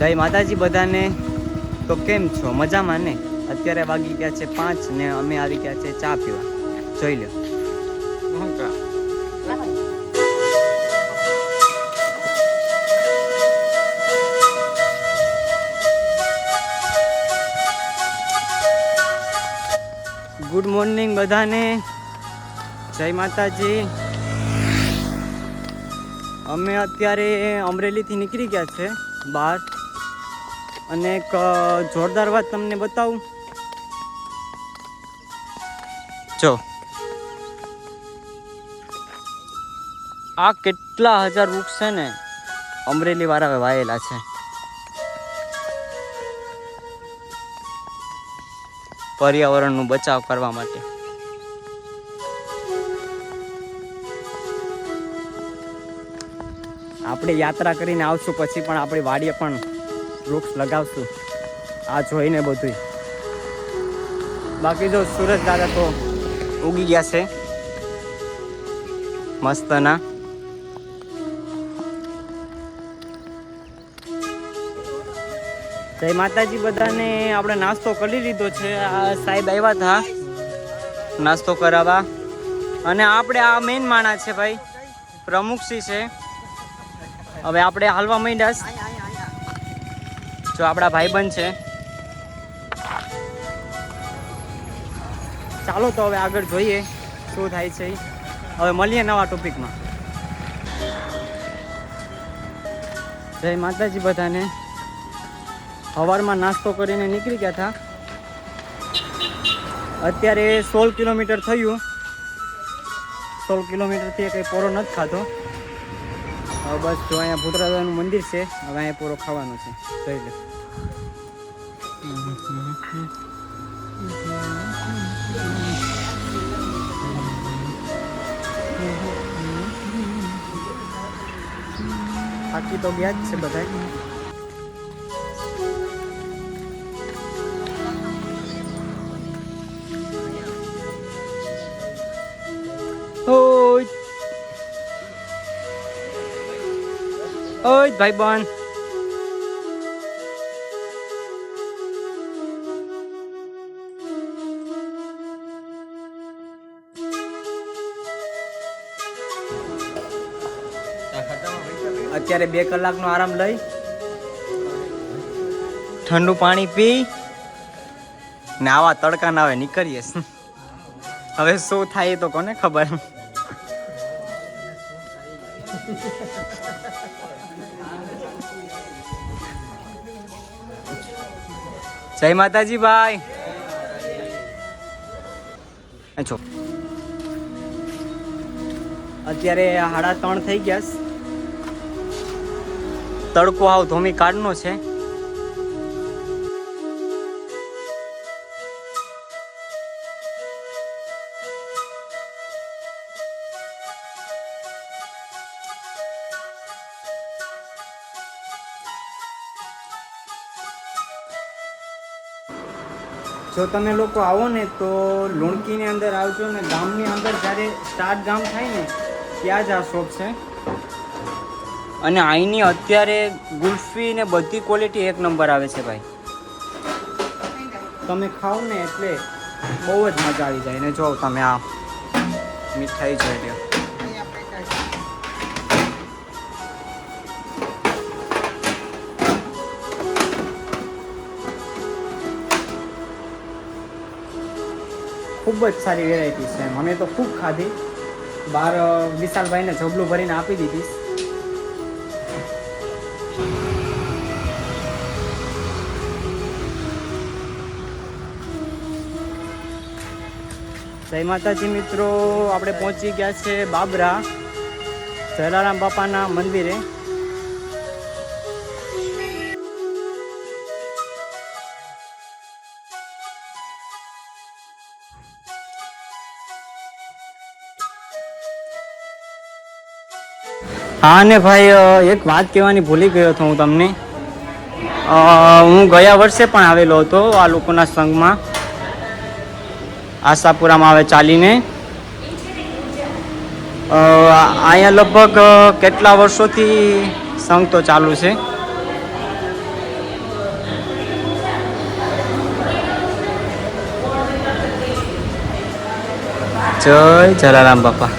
જય માતાજી બધાને। તો કેમ છો? મજામાં ને? અત્યારે વાગી ગયા છે 5 ને અમે આવી ગયા છે ચા પીવા। જોઈ લો। ગુડ મોર્નિંગ બધાને। જય માતાજી। અમે અત્યારે અમરેલીથી નીકળી ગયા છે બહાર અને એક જોરદાર વાત તમને બતાવું। જો આ કેટલા હજાર વૃક્ષ છે ને અમરેલી વાળા વાયેલા છે। પર્યાવરણનું બચાવ કરવા માટે। આપણે યાત્રા કરીને આવશું પછી પણ આપણી વાડીએ પણ વૃક્ષ લગાવશું આ જોઈને બધું। બાકી જો સુરજ દાદા તો ઉગી ગયા છે મસ્તના। જય માતાજી બધાને। આપણે નાસ્તો કરી લીધો છે। આ સાહેબ આવ્યા હતા નાસ્તો કરાવવા અને આપણે આ મેઇન માણસ છે ભાઈ પ્રમુખસિંહ છે। હવે આપણે હાલવા માંડ્યા। જો આપણા ભાઈબંધ છે। ચાલો તો હવે આગળ જોઈએ શું થાય છે। હવે મળીએ નવા ટોપિકમાં। જય માતાજી બધાને। સવારમાં નાસ્તો કરીને નીકળી ગયા હતા। અત્યારે 16 કિલોમીટર થયું। 16 કિલોમીટરથી કંઈ પોરો નથી ખાધો। હવે બસ જો અહીંયા ભૂતરાજાનું મંદિર છે। હવે અહીંયા પૂરો ખાવાનો છે। જોઈ લો। થાકી તો ગયા જ છે બધા। ઓય ઓય ભાઈબંધ અત્યારે 2 કલાકનો આરામ લઈ ઠંડુ પાણી પી ને આવા તડકા ના આવે નીકળીએ। હવે શું થાય તો કોને ખબર। જય માતાજી ભાઈ। છો અત્યારે 3:30 થઈ ગયા। તડકો આવ ધોમી કાઢનો છે। જો તમે લોકો આવો ને તો લુણકીની અંદર આવજો ને ગામની અંદર જ્યારે સ્ટાર્ટ ગામ થાય ને ત્યાં જ આ શોપ છે। અને અહીંની અત્યારે ગુલ્ફી ને બધી ક્વોલિટી 1 નંબર આવે છે ભાઈ। તમે ખાઓ ને એટલે બહુ જ મજા આવી જાય। ને જો તમે આ મીઠાઈ જોઈ લો। ખૂબ જ સારી વેરાયટી છે। અમે તો ખૂબ ખાધી। બહાર વિશાલભાઈને ઝબલું ભરીને આપી દીધી। જય માતાજી મિત્રો। આપણે પહોંચી ગયા છે બાબરા જલારામ બાપાના મંદિરે। હા ને ભાઈ એક વાત કહેવાની ભૂલી ગયો હતો હું તમને। હું ગયા વર્ષે પણ આવેલો હતો આ લોકોના સંઘમાં। આશાપુરામાં આવે ચાલીને। અહીંયા લગભગ કેટલા વર્ષોથી સંઘ તો ચાલુ છે। જય જલારામ બાપા.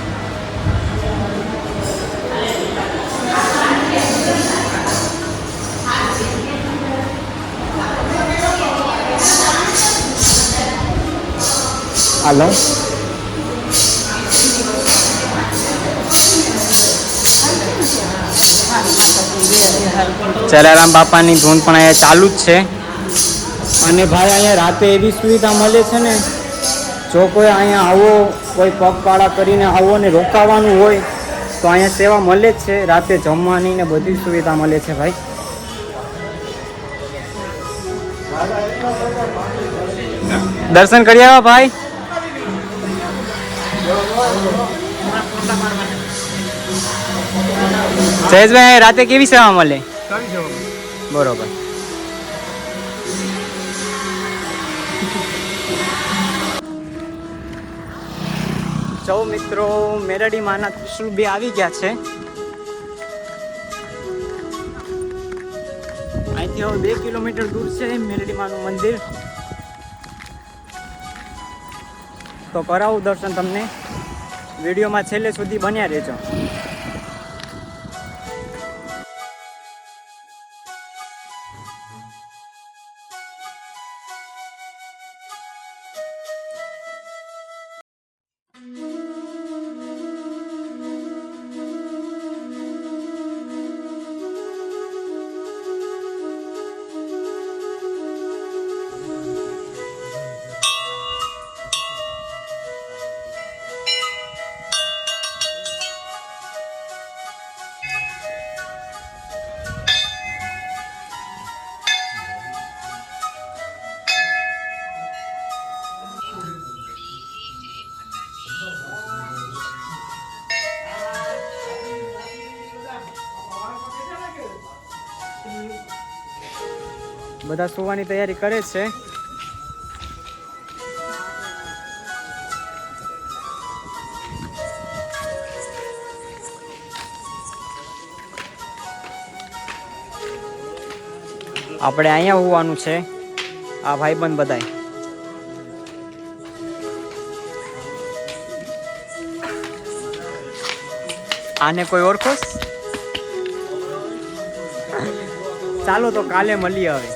હાલો. જલારામ બાપાની ધૂન પણ અહીંયા ચાલુ જ છે. અને ભાઈ અહીંયા રાતે એવી સુવિધા મળે છે ને, જો કોઈ અહીંયા આવો, કોઈ પગપાળા કરીને આવો ને રોકાવાનું હોય તો અહીંયા સેવા મળે જ છે. રાતે જમવાની ને બધી સુવિધા મળે છે ભાઈ. દર્શન કરી આવ્યા ભાઈ. જયેશભાઈ રાતે કેવી સેવા મળે? બરોબર. ચૌ મિત્રો, મેરડી માના ત્રિશુલ બે આવી ગયા છે. અહીંથી હવે 2 કિલોમીટર દૂર છે મેરડી માનું મંદિર. તો કરાવું દર્શન તમને. વિડીયોમાં છેલ્લે સુધી બન્યા રહેજો. બધા સુવાની તૈયારી કરે છે. આપણે અહીંયા હોવાનું છે. આ ભાઈબંધ બધાય. આને કોઈ ઓળખો? ચાલો તો કાલે મળીએ હવે.